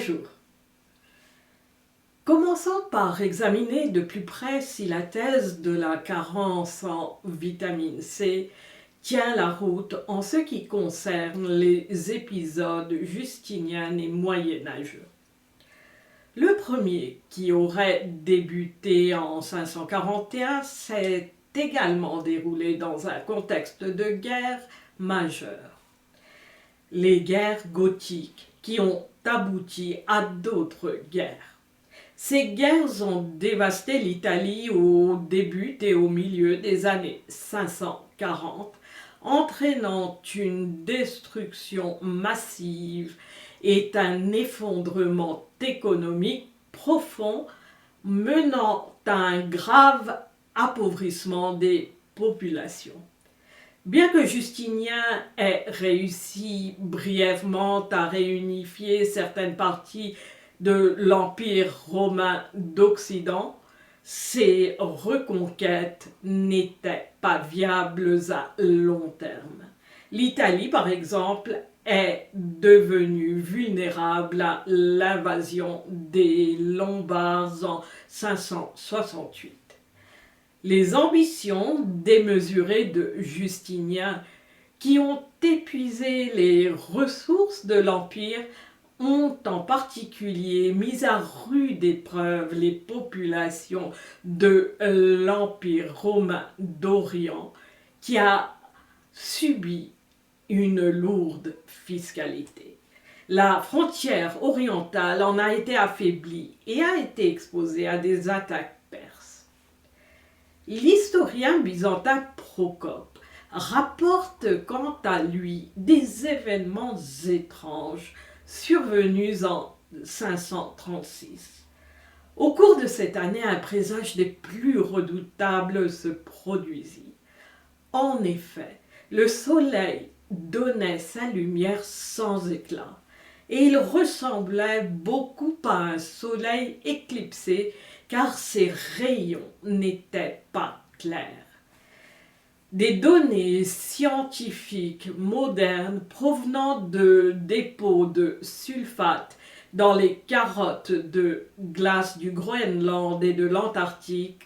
Bonjour. Commençons par examiner de plus près si la thèse de la carence en vitamine C tient la route en ce qui concerne les épisodes justiniens et moyenâgeux. Le premier, qui aurait débuté en 541, s'est également déroulé dans un contexte de guerre majeure. Les guerres gothiques qui ont abouti à d'autres guerres. Ces guerres ont dévasté l'Italie au début et au milieu des années 540, entraînant une destruction massive et un effondrement économique profond, menant à un grave appauvrissement des populations. Bien que Justinien ait réussi brièvement à réunifier certaines parties de l'Empire romain d'Occident, ces reconquêtes n'étaient pas viables à long terme. L'Italie, par exemple, est devenue vulnérable à l'invasion des Lombards en 568. Les ambitions démesurées de Justinien, qui ont épuisé les ressources de l'Empire, ont en particulier mis à rude épreuve les populations de l'Empire romain d'Orient, qui a subi une lourde fiscalité. La frontière orientale en a été affaiblie et a été exposée à des attaques perses. L'historien byzantin Procope rapporte quant à lui des événements étranges survenus en 536. Au cours de cette année, un présage des plus redoutables se produisit. En effet, le soleil donnait sa lumière sans éclat, et il ressemblait beaucoup à un soleil éclipsé, car ses rayons n'étaient pas clairs. Des données scientifiques modernes provenant de dépôts de sulfate dans les carottes de glace du Groenland et de l'Antarctique,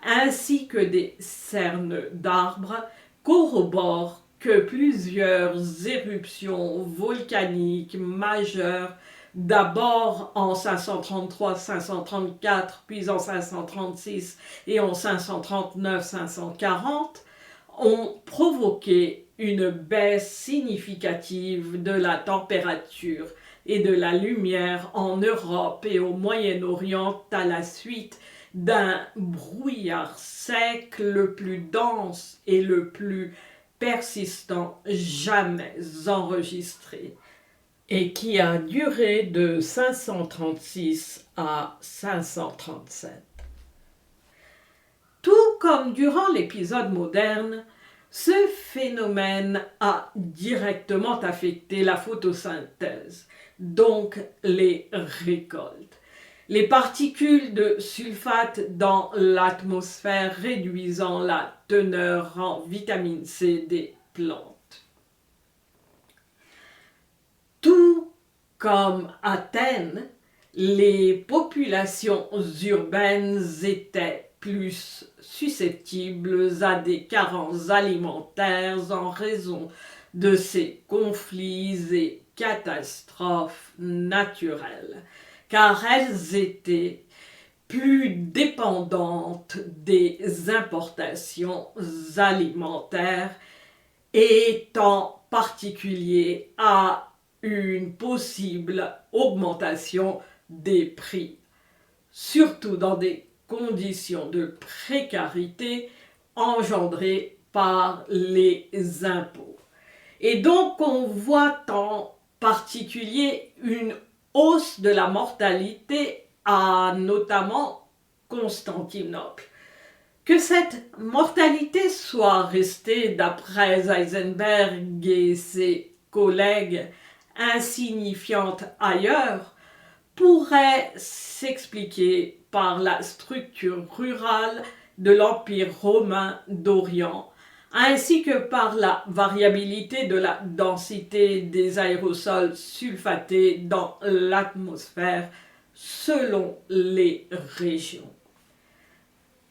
ainsi que des cernes d'arbres, corroborent que plusieurs éruptions volcaniques majeures, d'abord en 533-534, puis en 536 et en 539-540, ont provoqué une baisse significative de la température et de la lumière en Europe et au Moyen-Orient à la suite d'un brouillard sec le plus dense et le plus persistant jamais enregistré, et qui a duré de 536 à 537. Tout comme durant l'épisode moderne, ce phénomène a directement affecté la photosynthèse, donc les récoltes. Les particules de sulfate dans l'atmosphère réduisant la teneur en vitamine C des plantes. Tout comme Athènes, les populations urbaines étaient plus susceptibles à des carences alimentaires en raison de ces conflits et catastrophes naturelles, car elles étaient plus dépendantes des importations alimentaires et en particulier à une possible augmentation des prix, surtout dans des conditions de précarité engendrées par les impôts. Et donc on voit en particulier une hausse de la mortalité à notamment Constantinople. Que cette mortalité soit restée, d'après Heisenberg et ses collègues, insignifiante ailleurs, pourrait s'expliquer par la structure rurale de l'Empire romain d'Orient, ainsi que par la variabilité de la densité des aérosols sulfatés dans l'atmosphère selon les régions.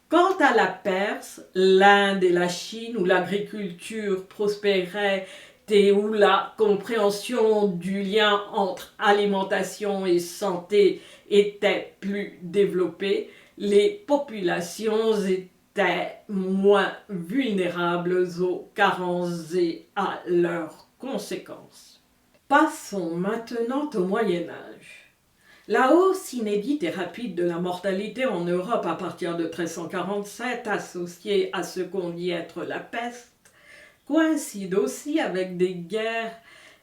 Quant à la Perse, l'Inde et la Chine, où l'agriculture prospérait et où la compréhension du lien entre alimentation et santé était plus développée, les populations étaient moins vulnérables aux carences et à leurs conséquences. Passons maintenant au Moyen Âge. La hausse inédite et rapide de la mortalité en Europe à partir de 1347, associée à ce qu'on dit être la peste, coïncide aussi avec des guerres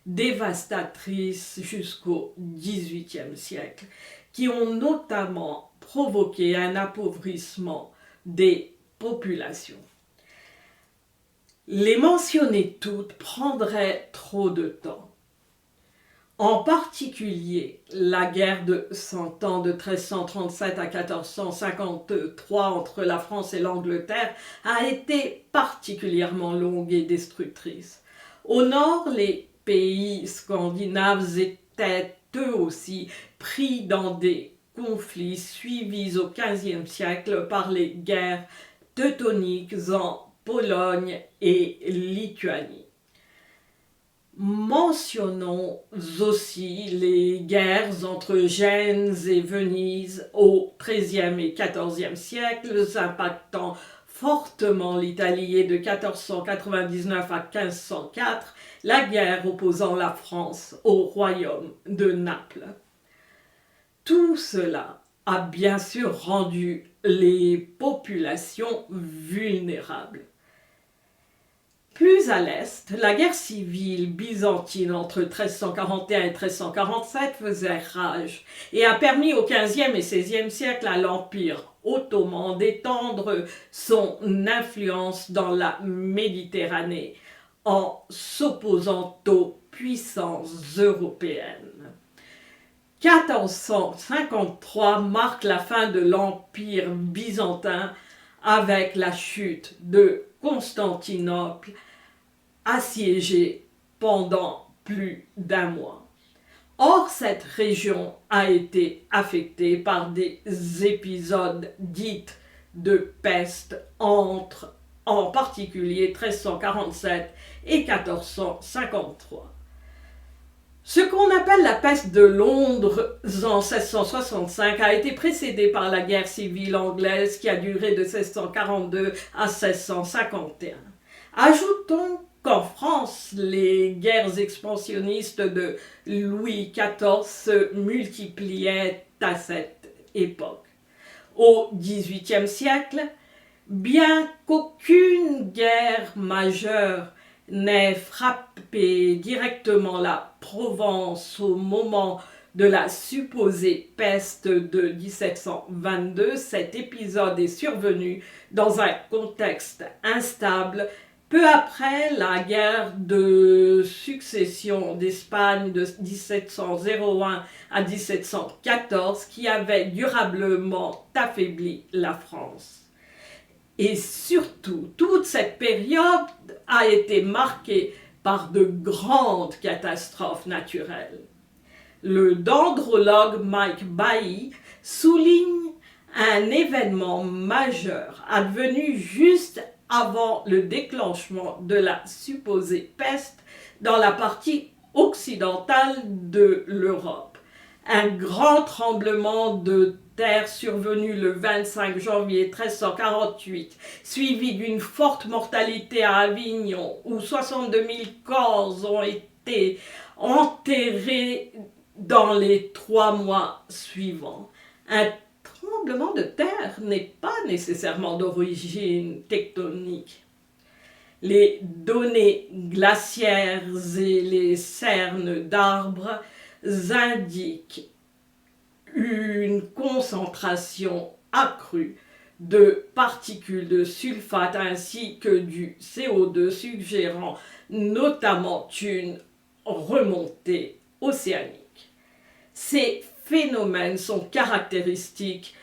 dévastatrices jusqu'au XVIIIe siècle, qui ont notamment provoqué un appauvrissement des populations. Les mentionner toutes prendrait trop de temps. En particulier, la guerre de 100 ans de 1337 à 1453 entre la France et l'Angleterre a été particulièrement longue et destructrice. Au nord, les pays scandinaves étaient eux aussi pris dans des conflits suivis au XVe siècle par les guerres teutoniques en Pologne et Lituanie. Mentionnons aussi les guerres entre Gênes et Venise au XIIIe et XIVe siècles, impactant fortement l'Italie et de 1499 à 1504, la guerre opposant la France au royaume de Naples. Tout cela a bien sûr rendu les populations vulnérables. Plus à l'est, la guerre civile byzantine entre 1341 et 1347 faisait rage et a permis au XVe et XVIe siècle à l'Empire ottoman d'étendre son influence dans la Méditerranée en s'opposant aux puissances européennes. 1453 marque la fin de l'Empire byzantin avec la chute de Constantinople, assiégée pendant plus d'un mois. Or, cette région a été affectée par des épisodes dits de peste entre, en particulier, 1347 et 1453. Ce qu'on appelle la peste de Londres en 1665 a été précédé par la guerre civile anglaise qui a duré de 1642 à 1651. Ajoutons qu'en France, les guerres expansionnistes de Louis XIV se multipliaient à cette époque. Au XVIIIe siècle, bien qu'aucune guerre majeure n'ait frappé directement la Provence au moment de la supposée peste de 1722, cet épisode est survenu dans un contexte instable peu après la guerre de succession d'Espagne de 1701 à 1714 qui avait durablement affaibli la France. Et surtout, toute cette période a été marquée par de grandes catastrophes naturelles. Le dendrologue Mike Bailly souligne un événement majeur advenu juste avant le déclenchement de la supposée peste dans la partie occidentale de l'Europe. Un grand tremblement de terre survenu le 25 janvier 1348, suivi d'une forte mortalité à Avignon, où 62 000 corps ont été enterrés dans les 3 mois suivants. Un tremblement de terre n'est pas nécessairement d'origine tectonique. Les données glaciaires et les cernes d'arbres indiquent une concentration accrue de particules de sulfate ainsi que du CO2, suggérant notamment une remontée océanique. Ces phénomènes sont caractéristiques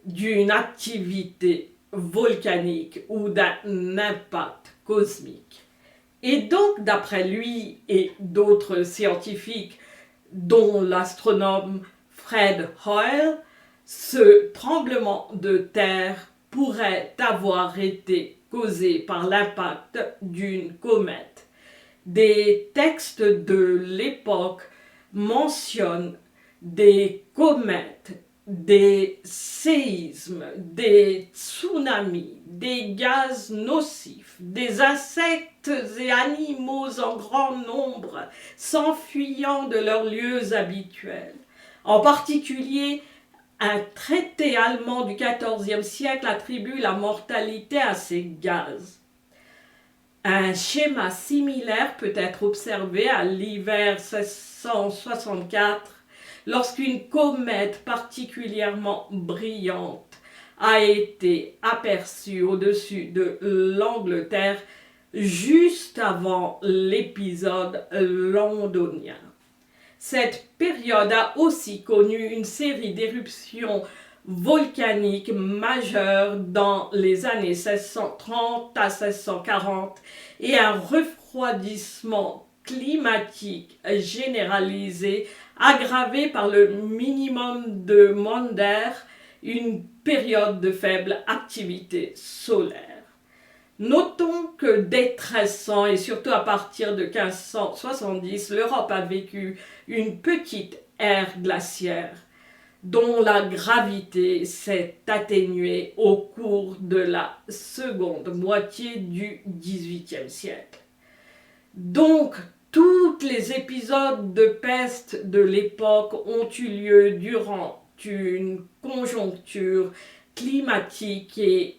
d'une activité volcanique ou d'un impact cosmique. Et donc, d'après lui et d'autres scientifiques, dont l'astronome Fred Hoyle, ce tremblement de terre pourrait avoir été causé par l'impact d'une comète. Des textes de l'époque mentionnent des comètes, des séismes, des tsunamis, des gaz nocifs, des insectes et animaux en grand nombre s'enfuyant de leurs lieux habituels. En particulier, un traité allemand du XIVe siècle attribue la mortalité à ces gaz. Un schéma similaire peut être observé à l'hiver 1664 lorsqu'une comète particulièrement brillante a été aperçue au-dessus de l'Angleterre juste avant l'épisode londonien. Cette période a aussi connu une série d'éruptions volcaniques majeures dans les années 1630 à 1640 et un refroidissement climatique généralisé aggravé par le minimum de Maunder, une période de faible activité solaire. Notons que dès 1300 et surtout à partir de 1570, l'Europe a vécu une petite ère glaciaire dont la gravité s'est atténuée au cours de la seconde moitié du XVIIIe siècle. Donc, tous les épisodes de peste de l'époque ont eu lieu durant une conjoncture climatique et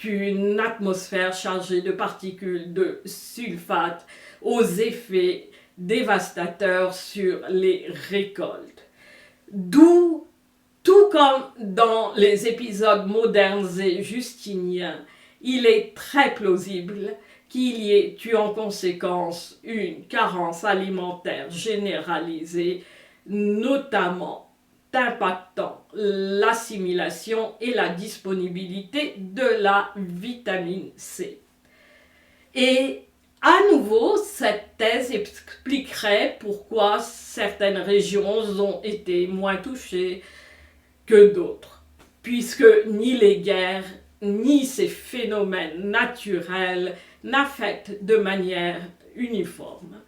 une atmosphère chargée de particules de sulfate aux effets dévastateurs sur les récoltes. D'où, tout comme dans les épisodes modernes et justiniens, il est très plausible qu'il y ait eu en conséquence une carence alimentaire généralisée, notamment impactant l'assimilation et la disponibilité de la vitamine C. Et à nouveau, cette thèse expliquerait pourquoi certaines régions ont été moins touchées que d'autres, puisque ni les guerres ni ces phénomènes naturels n'affectent de manière uniforme.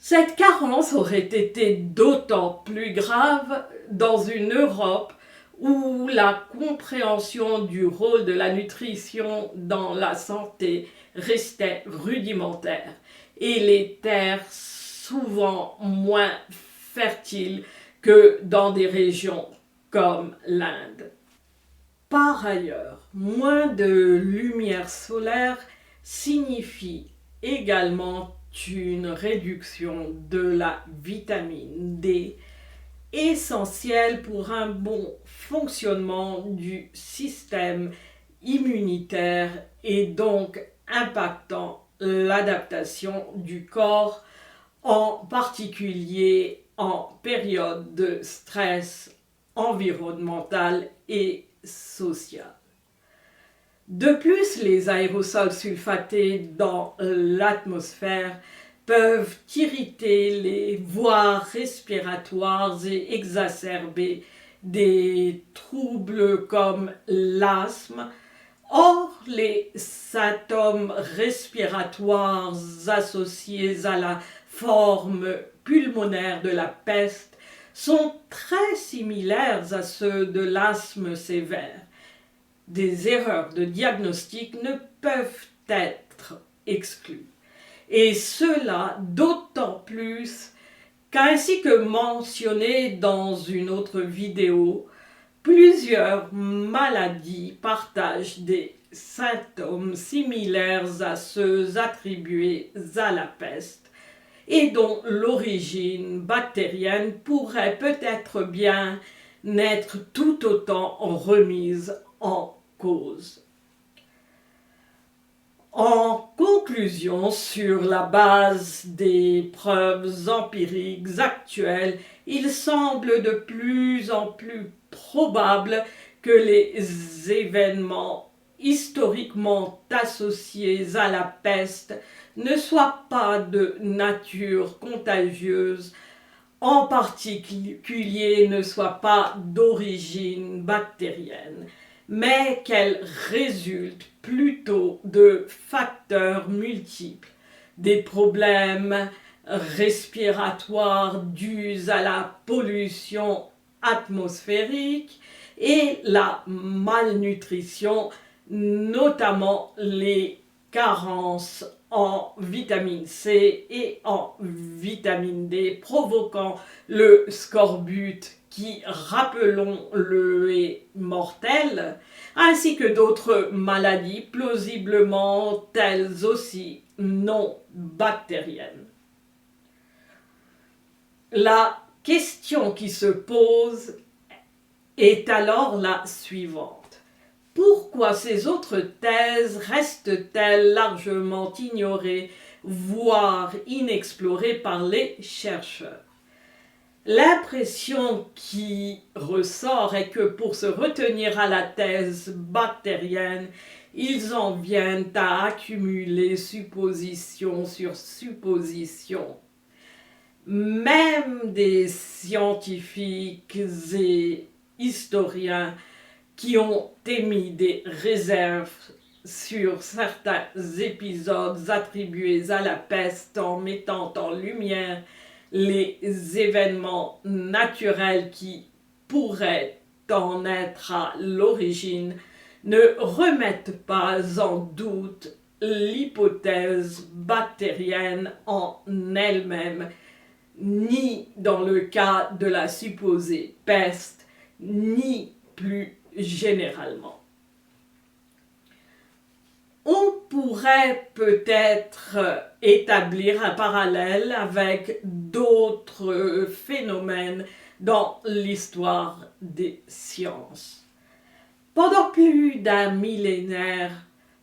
Cette carence aurait été d'autant plus grave dans une Europe où la compréhension du rôle de la nutrition dans la santé restait rudimentaire et les terres souvent moins fertiles que dans des régions comme l'Inde. Par ailleurs, moins de lumière solaire signifie également une réduction de la vitamine D, essentielle pour un bon fonctionnement du système immunitaire et donc impactant l'adaptation du corps, en particulier en période de stress environnemental et social. De plus, les aérosols sulfatés dans l'atmosphère peuvent irriter les voies respiratoires et exacerber des troubles comme l'asthme. Or, les symptômes respiratoires associés à la forme pulmonaire de la peste sont très similaires à ceux de l'asthme sévère. Des erreurs de diagnostic ne peuvent être exclues. Et cela d'autant plus qu'ainsi que mentionné dans une autre vidéo, plusieurs maladies partagent des symptômes similaires à ceux attribués à la peste et dont l'origine bactérienne pourrait peut-être bien n'être tout autant remise en cause. En conclusion, sur la base des preuves empiriques actuelles, il semble de plus en plus probable que les événements historiquement associés à la peste ne soient pas de nature contagieuse, en particulier ne soient pas d'origine bactérienne, mais qu'elles résultent plutôt de facteurs multiples, des problèmes respiratoires dus à la pollution atmosphérique et la malnutrition, notamment les carences en vitamine C et en vitamine D, provoquant le scorbut qui, rappelons-le, est mortel, ainsi que d'autres maladies plausiblement elles aussi non bactériennes. La question qui se pose est alors la suivante. Pourquoi ces autres thèses restent-elles largement ignorées, voire inexplorées par les chercheurs? L'impression qui ressort est que pour se retenir à la thèse bactérienne, ils en viennent à accumuler supposition sur supposition. Même des scientifiques et historiens qui ont émis des réserves sur certains épisodes attribués à la peste en mettant en lumière les événements naturels qui pourraient en être à l'origine, ne remettent pas en doute l'hypothèse bactérienne en elle-même, ni dans le cas de la supposée peste, ni plus généralement. On pourrait peut-être établir un parallèle avec d'autres phénomènes dans l'histoire des sciences. Pendant plus d'un millénaire,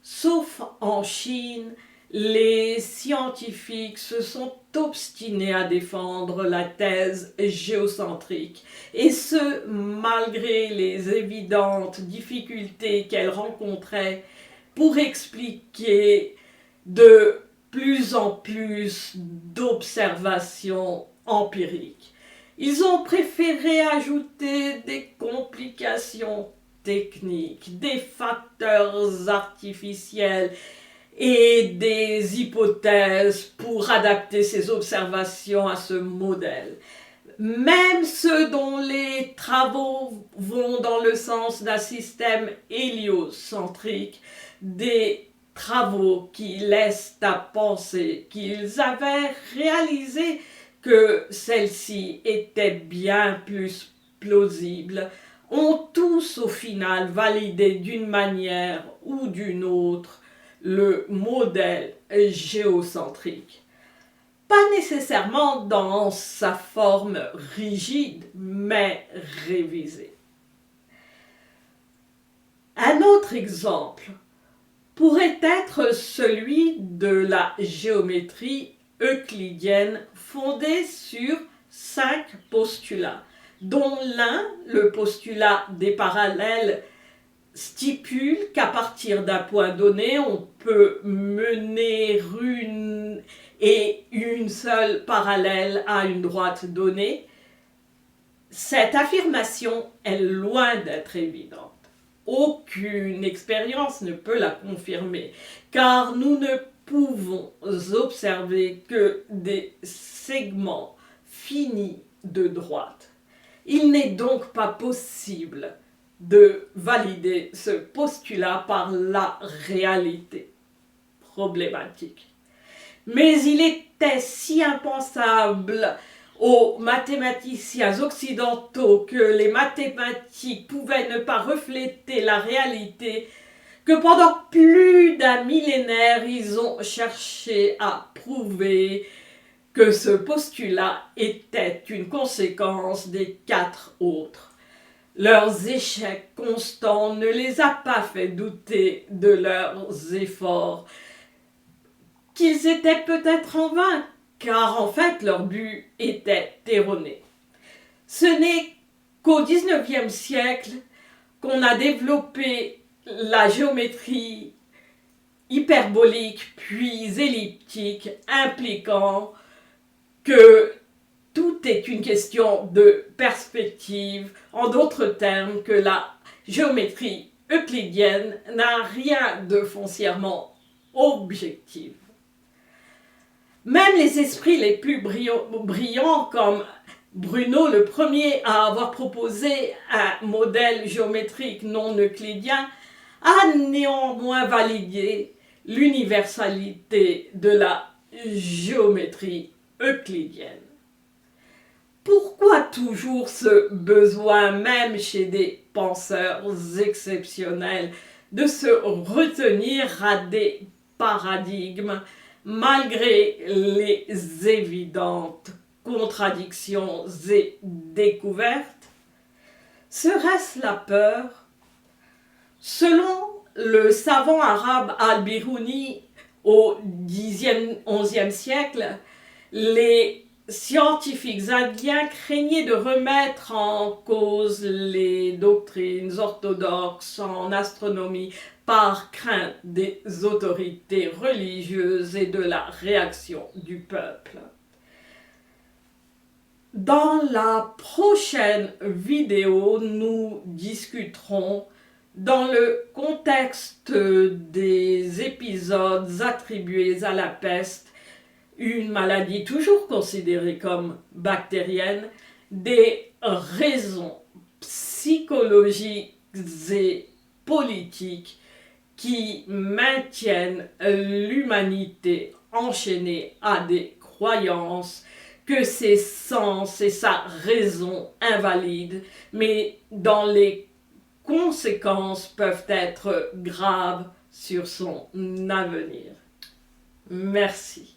sauf en Chine, les scientifiques se sont obstinés à défendre la thèse géocentrique, et ce, malgré les évidentes difficultés qu'elle rencontrait pour expliquer de plus en plus d'observations empiriques. Ils ont préféré ajouter des complications techniques, des facteurs artificiels et des hypothèses pour adapter ces observations à ce modèle. Même ceux dont les travaux vont dans le sens d'un système héliocentrique, des travaux qui laissent à penser qu'ils avaient réalisé que celle-ci était bien plus plausible, ont tous au final validé d'une manière ou d'une autre le modèle géocentrique. Pas nécessairement dans sa forme rigide, mais révisée. Un autre exemple pourrait être celui de la géométrie euclidienne fondée sur 5 postulats, dont l'un, le postulat des parallèles, stipule qu'à partir d'un point donné, on peut mener une seule parallèle à une droite donnée. Cette affirmation est loin d'être évidente. Aucune expérience ne peut la confirmer, car nous ne pouvons observer que des segments finis de droite. Il n'est donc pas possible de valider ce postulat par la réalité problématique. Mais il était si impensable aux mathématiciens occidentaux que les mathématiques pouvaient ne pas refléter la réalité que pendant plus d'un millénaire, ils ont cherché à prouver que ce postulat était une conséquence des 4 autres. Leurs échecs constants ne les a pas fait douter de leurs efforts, qu'ils étaient peut-être en vain, car en fait leur but était erroné. Ce n'est qu'au XIXe siècle, qu'on a développé la géométrie hyperbolique puis elliptique, impliquant que tout est une question de perspective, en d'autres termes que la géométrie euclidienne n'a rien de foncièrement objectif. Même les esprits les plus brillants comme Bruno, le premier à avoir proposé un modèle géométrique non euclidien, a néanmoins validé l'universalité de la géométrie euclidienne. Pourquoi toujours ce besoin, même chez des penseurs exceptionnels, de se retenir à des paradigmes malgré les évidentes contradictions et découvertes? Serait-ce la peur? Selon le savant arabe Al-Biruni au XIe siècle, les scientifiques indiens craignaient de remettre en cause les doctrines orthodoxes en astronomie par crainte des autorités religieuses et de la réaction du peuple. Dans la prochaine vidéo, nous discuterons dans le contexte des épisodes attribués à la peste, une maladie toujours considérée comme bactérienne, des raisons psychologiques et politiques qui maintiennent l'humanité enchaînée à des croyances que ses sens et sa raison invalident, mais dont les conséquences peuvent être graves sur son avenir. Merci.